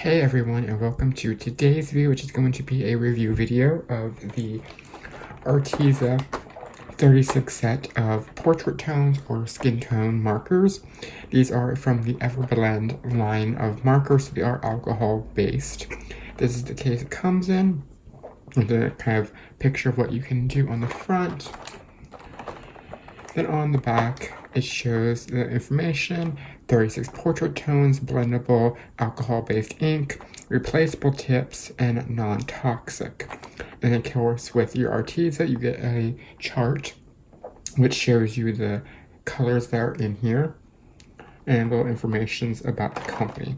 Hey everyone, and welcome to today's video, which is going to be a review video of the Arteza 36 set of portrait tones or skin tone markers. These are from the Everblend line of markers, so they are alcohol based. This is the case it comes in, with a kind of picture of what you can do on the front. Then on the back, it shows the information: 36 portrait tones, blendable, alcohol-based ink, replaceable tips, and non-toxic. And of course, with your Arteza, you get a chart which shows you the colors that are in here and little information about the company.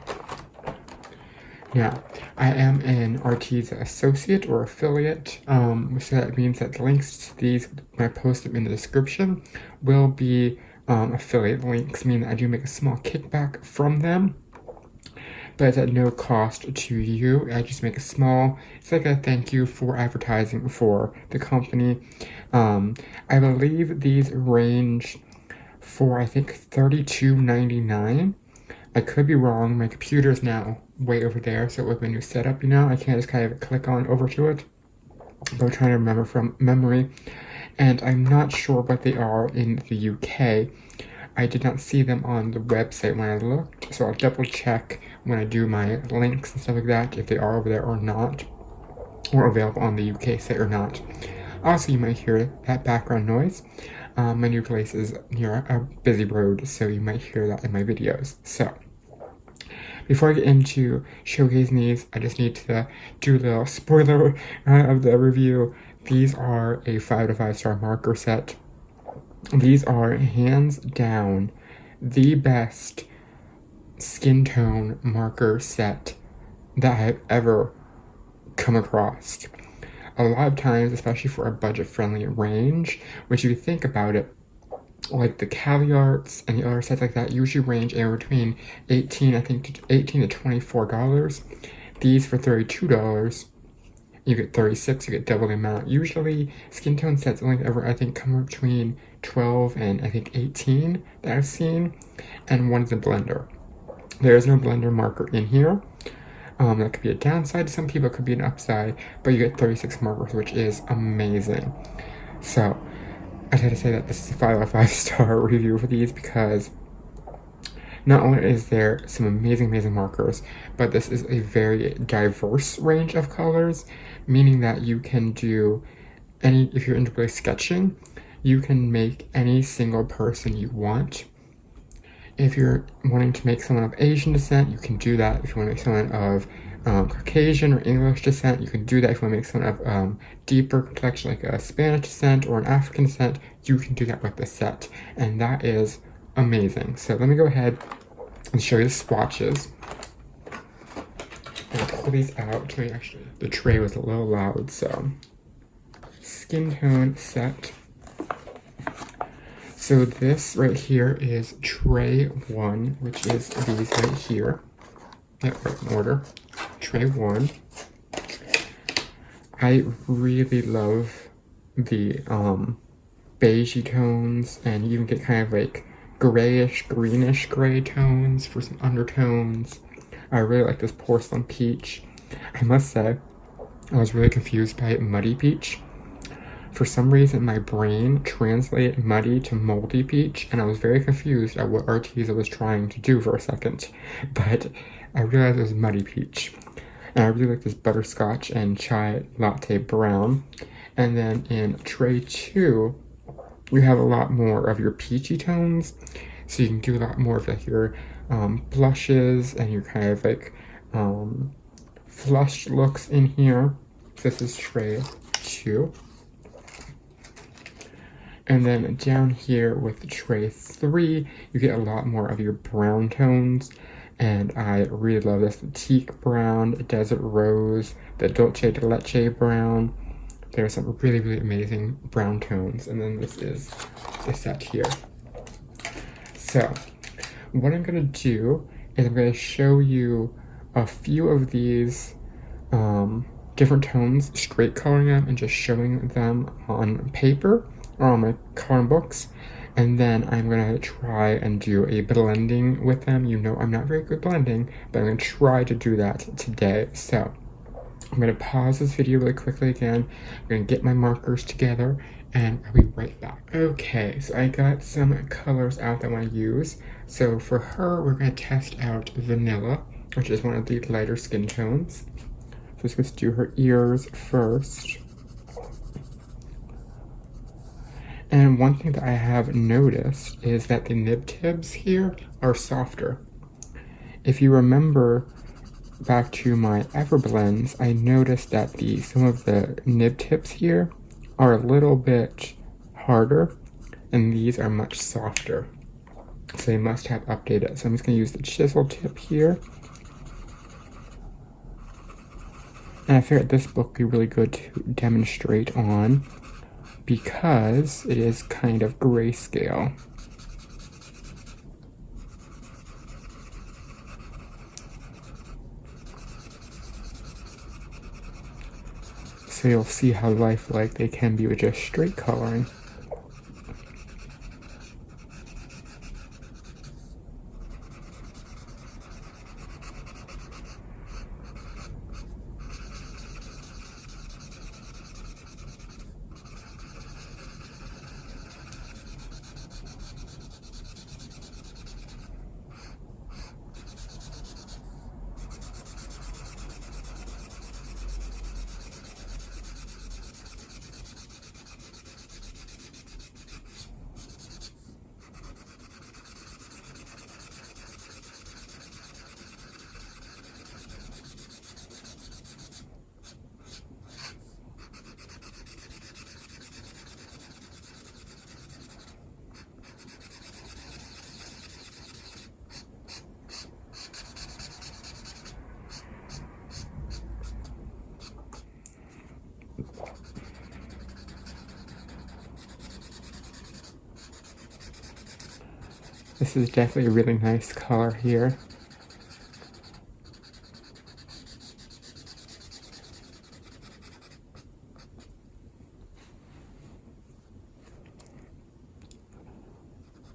Now, I am an Arteza associate or affiliate, so that means that the links to these, when I post them in the description, will be affiliate links, meaning that I do make a small kickback from them, but it's at no cost to you. I just make a small, it's like a thank you for advertising for the company. I believe these range for, I think, $32.99. I could be wrong. My computer is now way over there, so with my new setup, I can't just kind of click on over to it, but I'm trying to remember from memory, and I'm not sure what they are in the UK. I did not see them on the website when I looked, so I'll double check when I do my links and stuff like that, if they are over there or not, or available on the UK site or not. Also, you might hear that background noise. My new place is near a busy road, so you might hear that in my videos. So, before I get into showcasing these, I just need to do a little spoiler of the review. These are a 5 to 5 star marker set. These are hands down the best skin tone marker set that I've ever come across. A lot of times, especially for a budget-friendly range, which if you think about it, like the Caviarts and the other sets like that usually range anywhere between $18 to $24. These for $32, you get 36, you get double the amount. Usually, skin tone sets only ever, I think, come between 12 and I think 18 that I've seen, and one's a blender. There is no blender marker in here. That could be a downside to some people, it could be an upside, but you get 36 markers, which is amazing. So, I had to say that this is a 5 out of 5 star review for these because not only is there some amazing markers, but this is a very diverse range of colors, meaning that you can do if you're into really sketching, you can make any single person you want. If you're wanting to make someone of Asian descent, you can do that. If you want to make someone of Caucasian or English descent, you can do that. If you want to make someone of deeper complexion, like a Spanish descent or an African descent, you can do that with the set. And that is amazing. So let me go ahead and show you the swatches. I'll pull these out. Actually, the tray was a little loud, so. Skin tone set. So this right here is tray 1, which is these right here. Yep, right in order. Tray 1. I really love the beigey tones, and you even get kind of like grayish, greenish gray tones for some undertones. I really like this porcelain peach. I must say, I was really confused by muddy peach. For some reason, my brain translated muddy to moldy peach, and I was very confused at what Arteza was trying to do for a second. But I realized it was muddy peach. And I really like this butterscotch and chai latte brown. And then in tray 2, you have a lot more of your peachy tones. So you can do a lot more of like your blushes and your kind of like flushed looks in here. This is tray 2. And then down here with tray 3, you get a lot more of your brown tones. And I really love this. The teak brown, desert rose, the dulce de leche brown. There are some really amazing brown tones. And then this is the set here. So, what I'm going to do is I'm going to show you a few of these different tones, straight coloring them and just showing them on paper or on my coloring books, And then I'm going to try and do a blending with them. You know I'm not very good blending, but I'm going to try to do that today. So I'm going to pause this video really quickly again. I'm going to get my markers together and I'll be right back. Okay, so I got some colors out that I want to use. So for her, we're going to test out Vanilla, which is one of the lighter skin tones. So let's just do her ears first. And one thing that I have noticed is that the nib tips here are softer. If you remember back to my Everblends, I noticed that some of the nib tips here are a little bit harder, and these are much softer. So they must have updated. So I'm just going to use the chisel tip here. And I figured this book would be really good to demonstrate on because it is kind of grayscale. So you'll see how lifelike they can be with just straight coloring. This is definitely a really nice color here.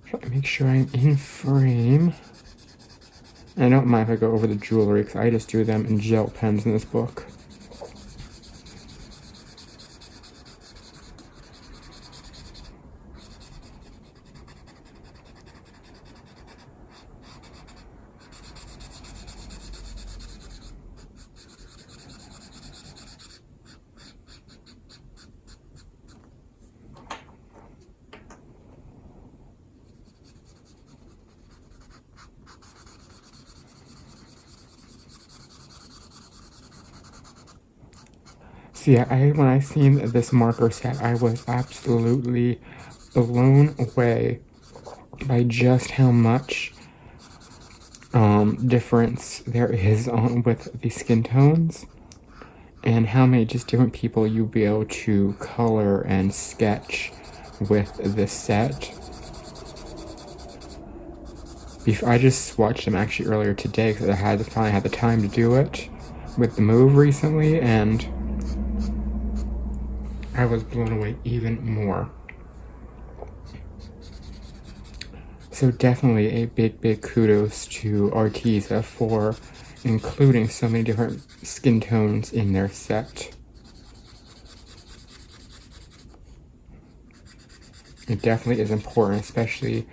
Try to make sure I'm in frame. I don't mind if I go over the jewelry because I just do them in gel pens in this book. So yeah, when I seen this marker set, I was absolutely blown away by just how much difference there is with the skin tones and how many just different people you'll be able to color and sketch with this set. I just swatched them actually earlier today because I finally had the time to do it with the move recently, and I was blown away even more. So definitely a big kudos to Arteza for including so many different skin tones in their set. It definitely is important, especially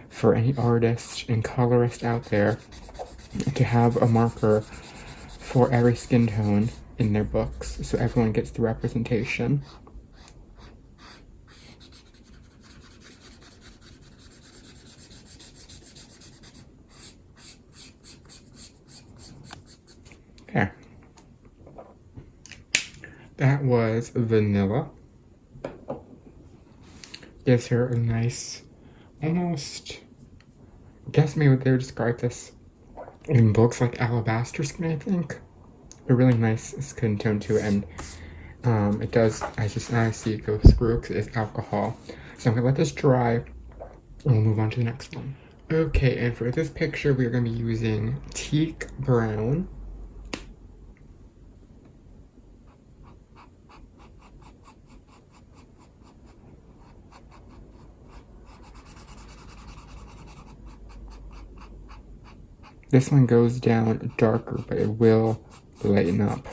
for any artist and colorist out there, to have a marker for every skin tone in their books so everyone gets the representation. There. That was Vanilla. Gives her a nice, almost, I guess maybe they would describe this in books like alabaster skin, I think. A really nice skin tone to it, and it does, I see it go through because it's alcohol. So I'm gonna let this dry and we'll move on to the next one. Okay, and for this picture, we're gonna be using teak brown. This one goes down darker, but it will lighten up.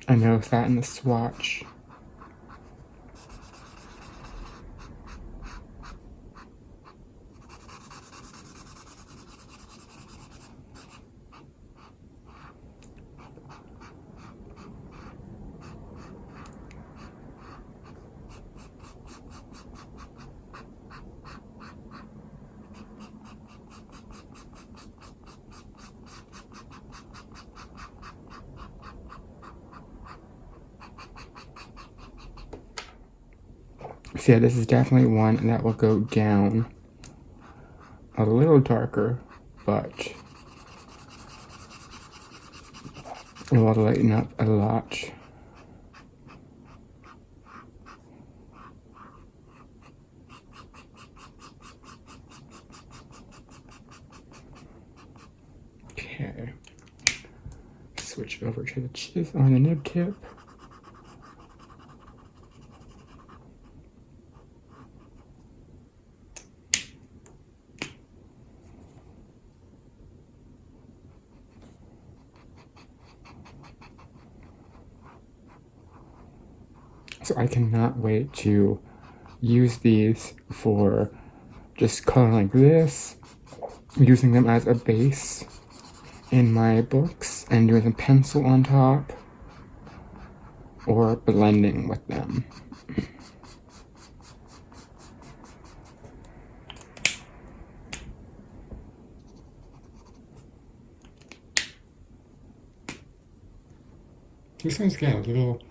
I noticed that in the swatch. So yeah, this is definitely one that will go down a little darker, but it will lighten up a lot. Okay, switch over to the chisel on the nib tip. So I cannot wait to use these for just coloring like this, using them as a base in my books, and doing some pencil on top, or blending with them. This one's got a little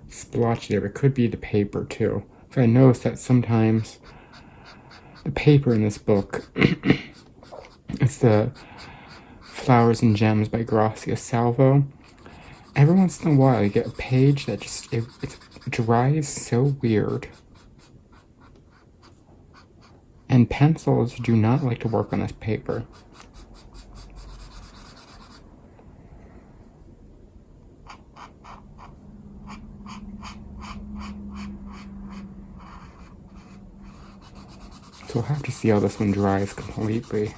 splotchy there, but it could be the paper too. So I noticed that sometimes the paper in this book, it's the Flowers and Gems by Grazia Salvo. Every once in a while you get a page that just, it dries so weird. And pencils do not like to work on this paper. So we'll have to see how this one dries completely.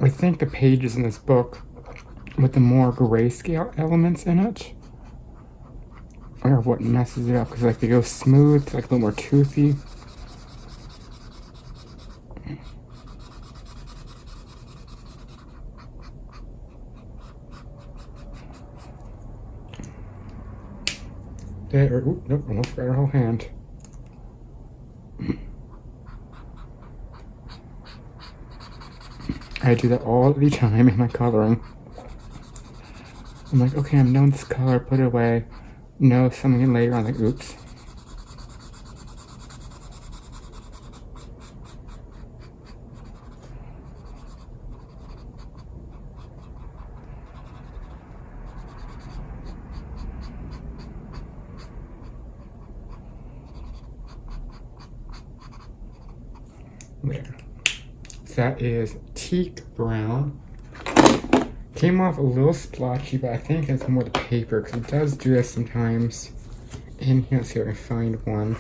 I think the pages in this book with the more grayscale elements in it are what messes it up, because like they go smooth, like a little more toothy. There, oop, nope, almost got her whole hand. I do that all the time in my coloring. I'm like, okay, I'm done with this color, put it away. No, something later on, like, oops. There. So that is teak brown. Came off a little splotchy, but I think it's more the paper, because it does do this sometimes. In here, let's see if I can find one.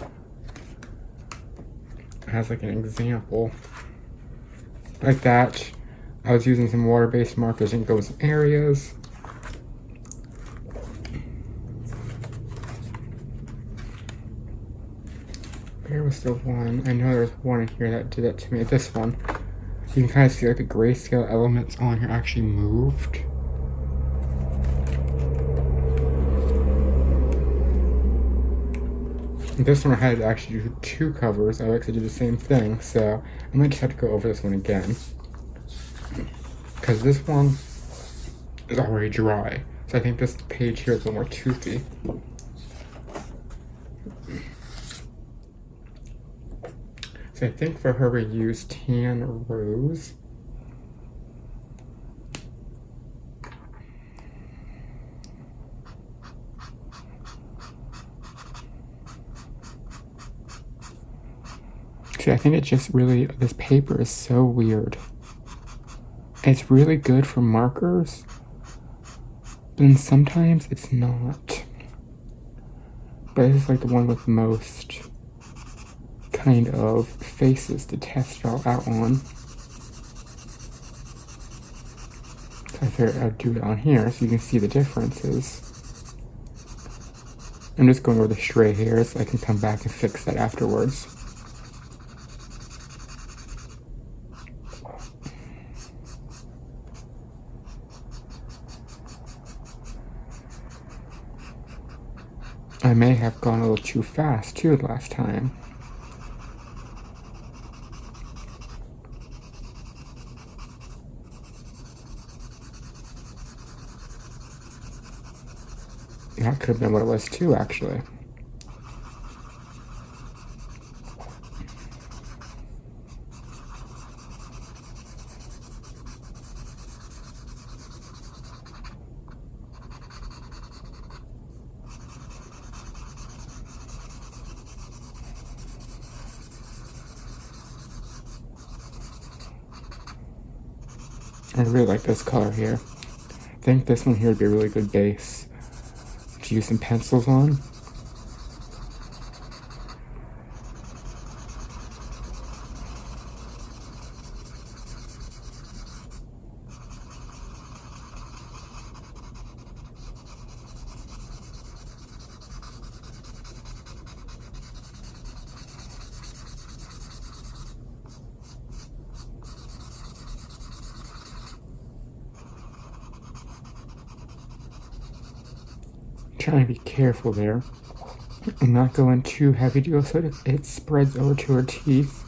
It has like an example. Like that. I was using some water-based markers and go in areas. There was still one. I know there's one in here that did that to me. This one. You can kind of see like the grayscale elements on here actually moved. This one I had to actually do 2 covers. I actually did the same thing, so I might just have to go over this one again. Because this one is already dry. So I think this page here is a little more toothy. So I think for her we used Tan Rose. See, I think it just really, this paper is so weird. It's really good for markers, but then sometimes it's not. But this is like the one with most kind of faces to test it all out on. So I figured I'd do it on here so you can see the differences. I'm just going over the stray hairs so I can come back and fix that afterwards. I may have gone a little too fast too last time. That could have been what it was too, actually. I really like this color here. I think this one here would be a really good base to use some pencils on. Trying to be careful there and not go in too heavy to go so it spreads over to her teeth.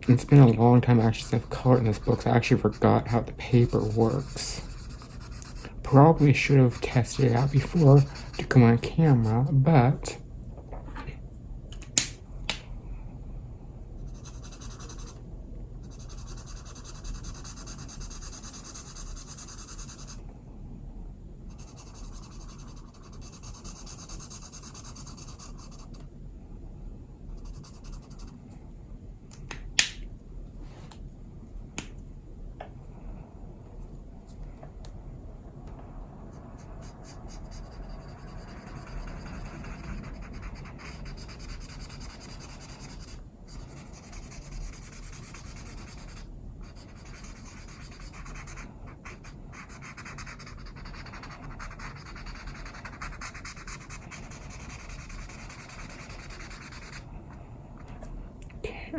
It's been a long time actually since I've colored in this book, so I actually forgot how the paper works. Probably should have tested it out before to come on camera, but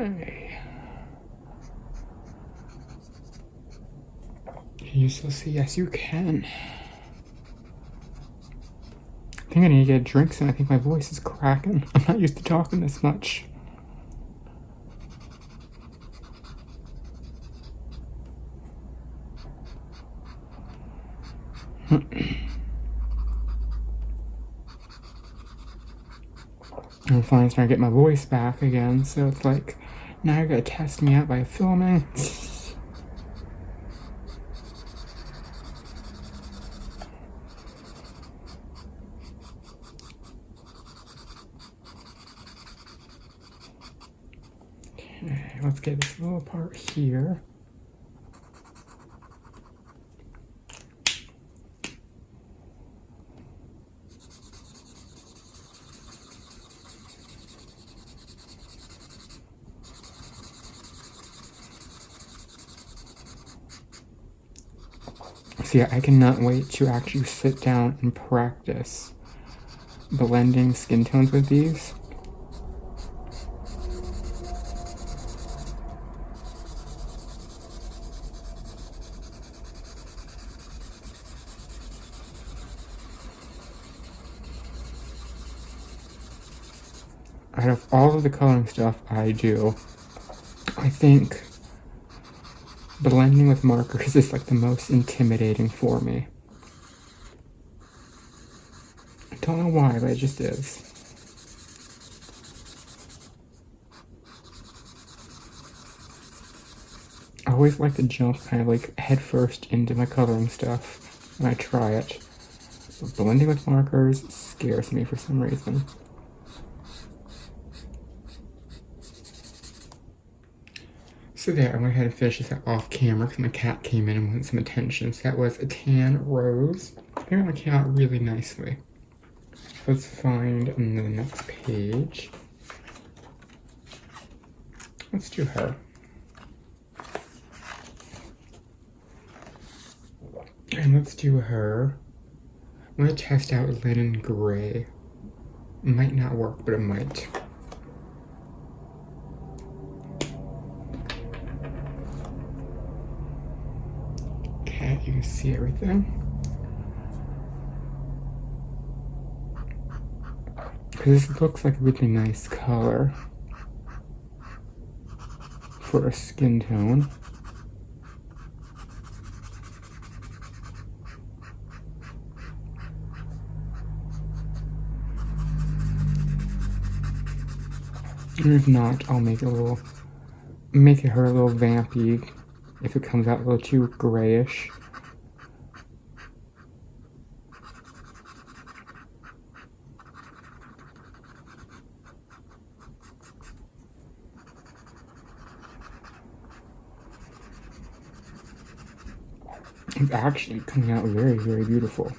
okay. Can you still see? Yes, you can. I think I need to get a drink soon. I think my voice is cracking. I'm not used to talking this much. I'm finally starting to get my voice back again, so it's like, now you're gonna test me out by filming. Okay, let's get this little part here. So yeah, I cannot wait to actually sit down and practice blending skin tones with these. Out of all of the coloring stuff I do, I think blending with markers is like the most intimidating for me. I don't know why, but it just is. I always like to jump kind of like head first into my coloring stuff when I try it. But blending with markers scares me for some reason. So there, I went ahead and finished this off camera because my cat came in and wanted some attention. So that was a tan rose. Apparently came out really nicely. Let's find the next page. Let's do her. And let's do her. I'm going to test out linen gray. It might not work, but it might. Okay, you can see everything. This looks like a really nice color for a skin tone. And if not, I'll make her a little vampy if it comes out a little too grayish. It's actually coming out very, very beautiful.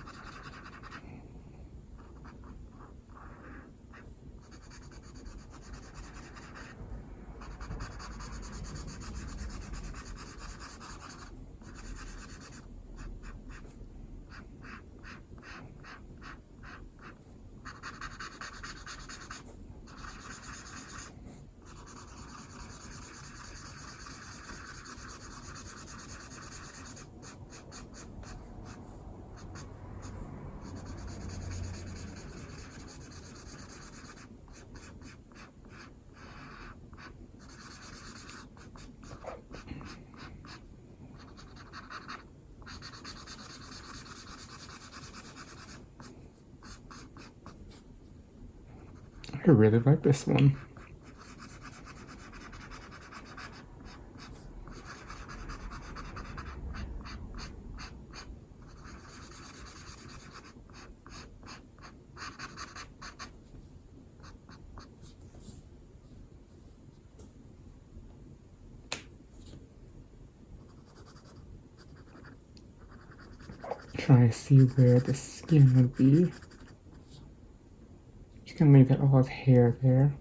I really like this one. Trying to see where the skin would be. Just gonna leave that all his hair there.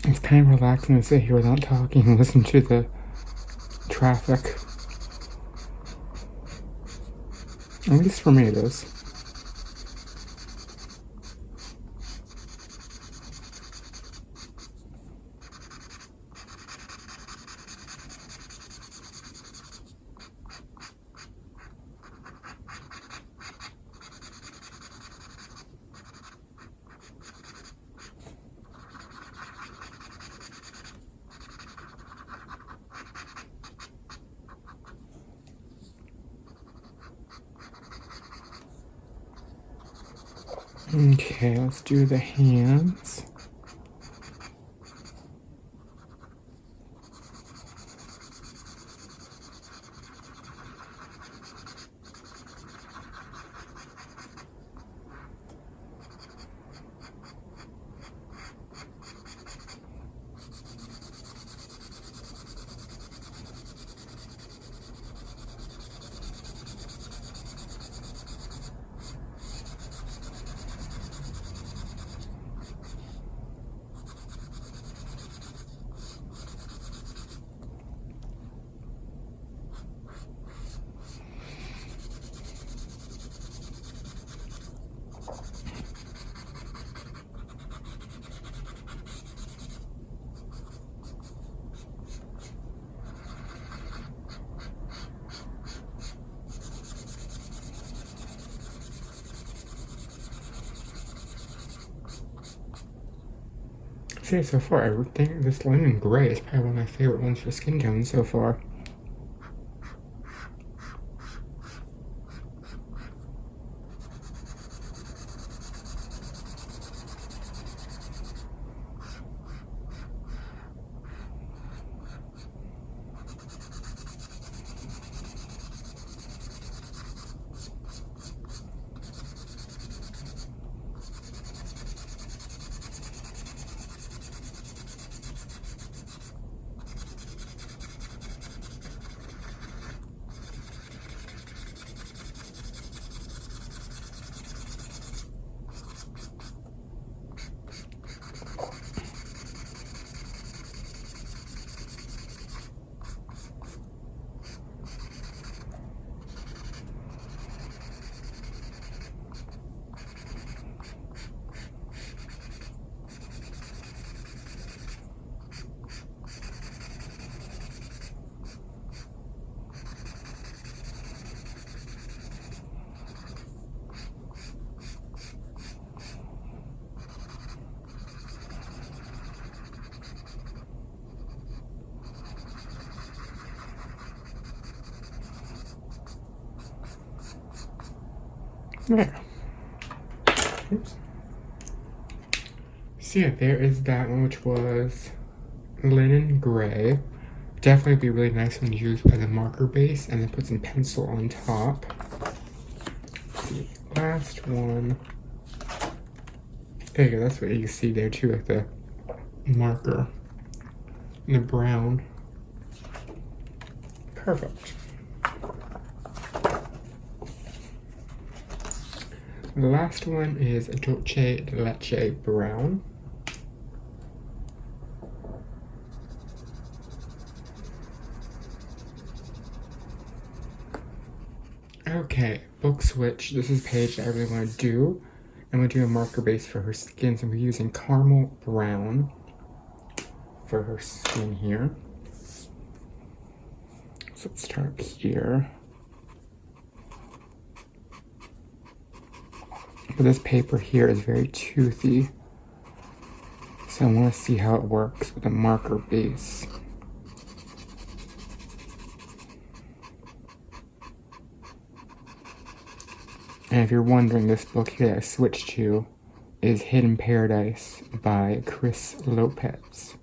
It's kind of relaxing to sit here without talking and listen to the traffic. At least for me it is. Okay, let's do the hands. See, so far, I think this lemon gray is probably one of my favorite ones for skin tone so far. There. Oops. So yeah, there is that one, which was linen gray. Definitely be really nice one to use as a marker base, and then put some pencil on top. The last one. There you go. That's what you see there too, like the marker and the brown. Perfect. The last one is Dolce Leche Brown. Okay, book switch. This is a page that I really want to do. I'm going to do a marker base for her skin, so I'm using caramel brown for her skin here. So let's start up here. But this paper here is very toothy, so I want to see how it works with a marker base. And if you're wondering, this book here that I switched to is Hidden Paradise by Chris Lopez.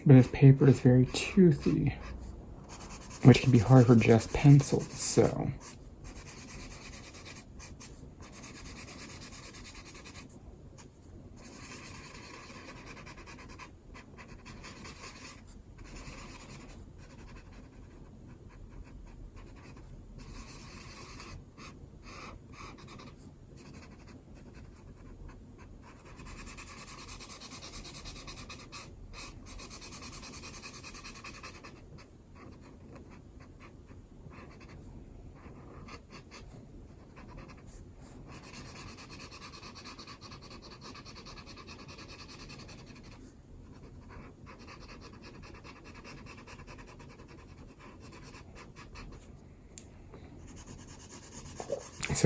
But this paper is very toothy, which can be hard for just pencils, so.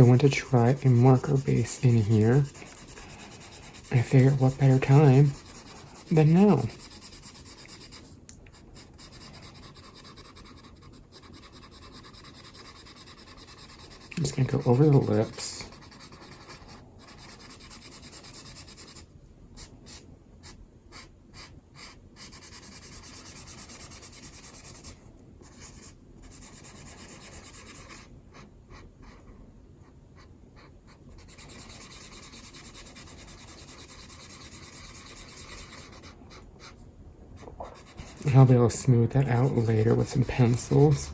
So I want to try a marker base in here. I figured what better time than now. I'm just going to go over the lips. And I'll be able to smooth that out later with some pencils.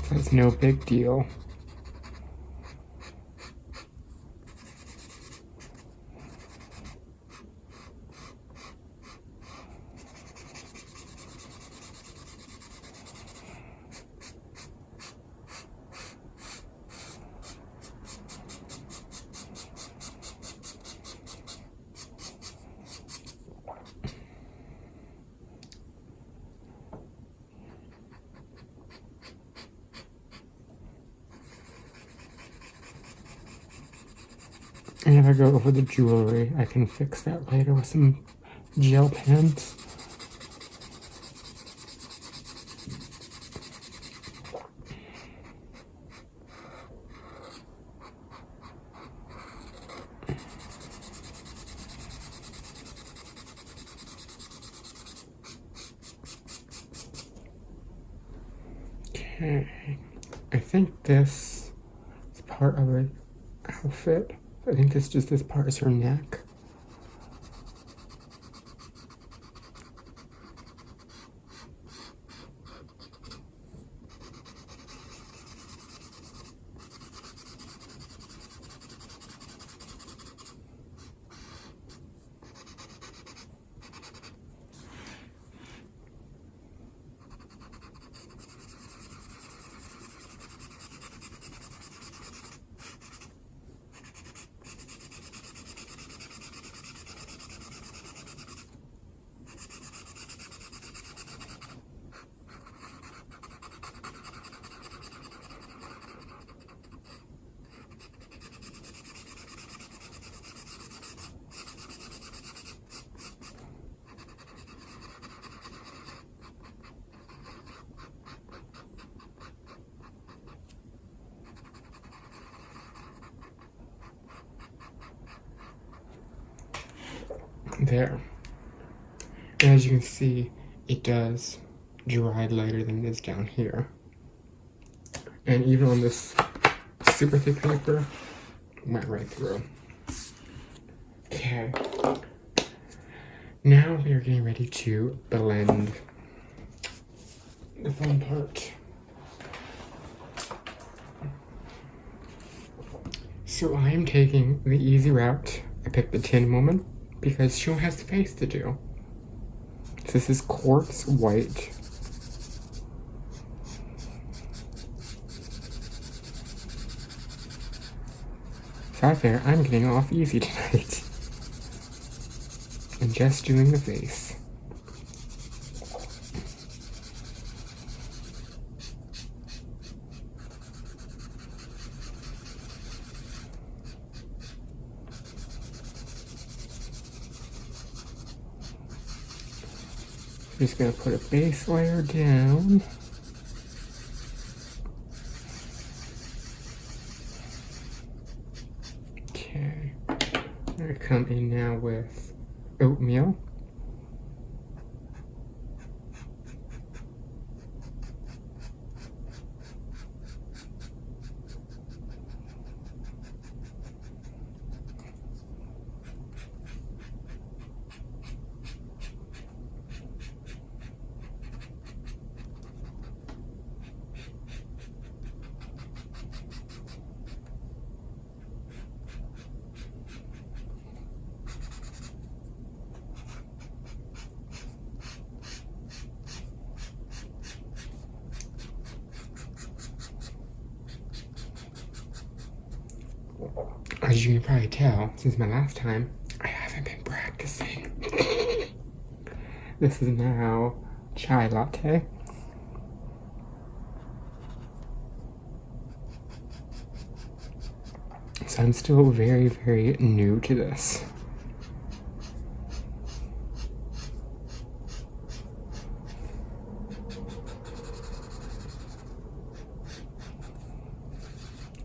So it's no big deal. And if I go over the jewelry, I can fix that later with some gel pens. Okay, I think this is part of an outfit. I think this part is her neck. There. And as you can see, it does dry lighter than it is down here. And even on this super thick paper, went right through. Okay. Now we are getting ready to blend the fun part. So I am taking the easy route. I picked the Tin Woman because she has the face to do. So this is quartz white. So I figure I'm getting off easy tonight. And just doing the face. I'm just going to put a base layer down. Okay. I'm going to come in now with oatmeal. As you can probably tell, since my last time, I haven't been practicing. This is now chai latte. So I'm still very, very new to this.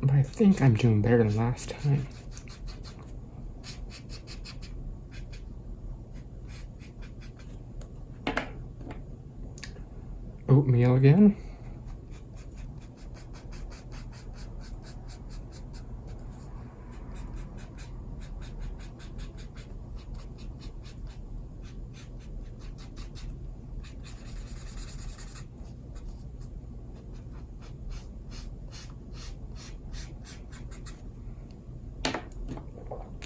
But I think I'm doing better than last time. Oatmeal again.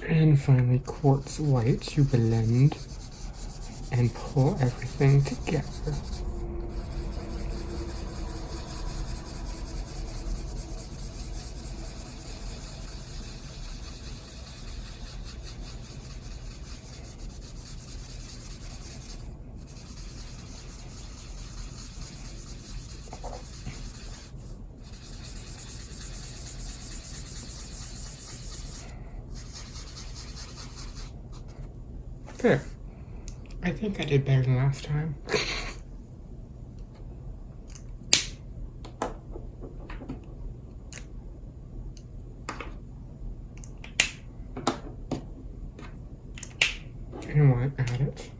And finally, quartz white to blend and pull everything together. There. I think I did better than last time. And want to add it.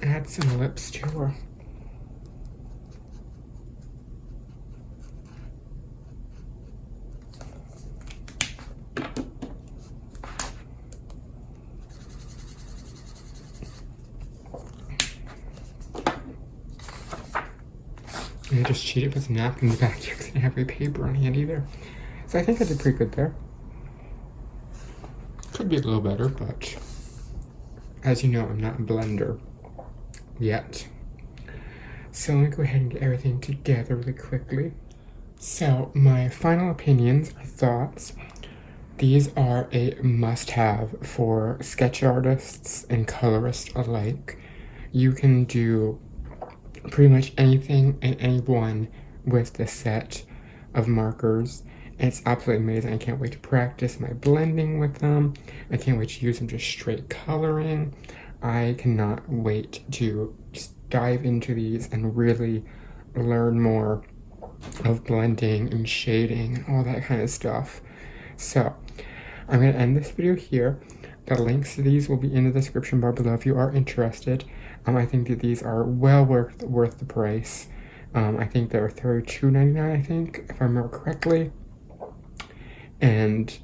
Add some lips to her. And I just cheated with some napkins back here because I didn't have any paper on hand either. So I think I did pretty good there. Could be a little better, but as you know, I'm not a blender yet. So let me go ahead and get everything together really quickly. So my final opinions or thoughts. These are a must-have for sketch artists and colorists alike. You can do pretty much anything and anyone with this set of markers. It's absolutely amazing. I can't wait to practice my blending with them. I can't wait to use them just straight coloring. I cannot wait to just dive into these and really learn more of blending and shading and all that kind of stuff. So I'm going to end this video here. The links to these will be in the description bar below if you are interested. I think that these are well worth the price. I think they're $32.99, I think, if I remember correctly. And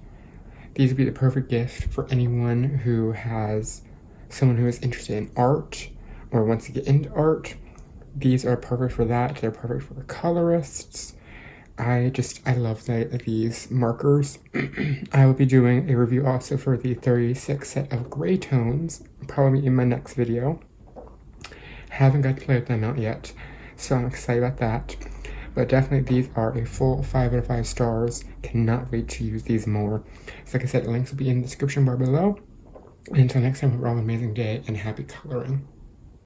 these would be the perfect gift for anyone who has someone who is interested in art or wants to get into art. These are perfect for that. They're perfect for colorists. I love these markers. I will be doing a review also for the 36 set of gray tones, probably in my next video. Haven't got to play with them out yet, so I'm excited about that. But definitely these are a full 5 out of 5 stars. Cannot wait to use these more. So like I said, the links will be in the description bar below. And until next time, have an amazing day and happy coloring.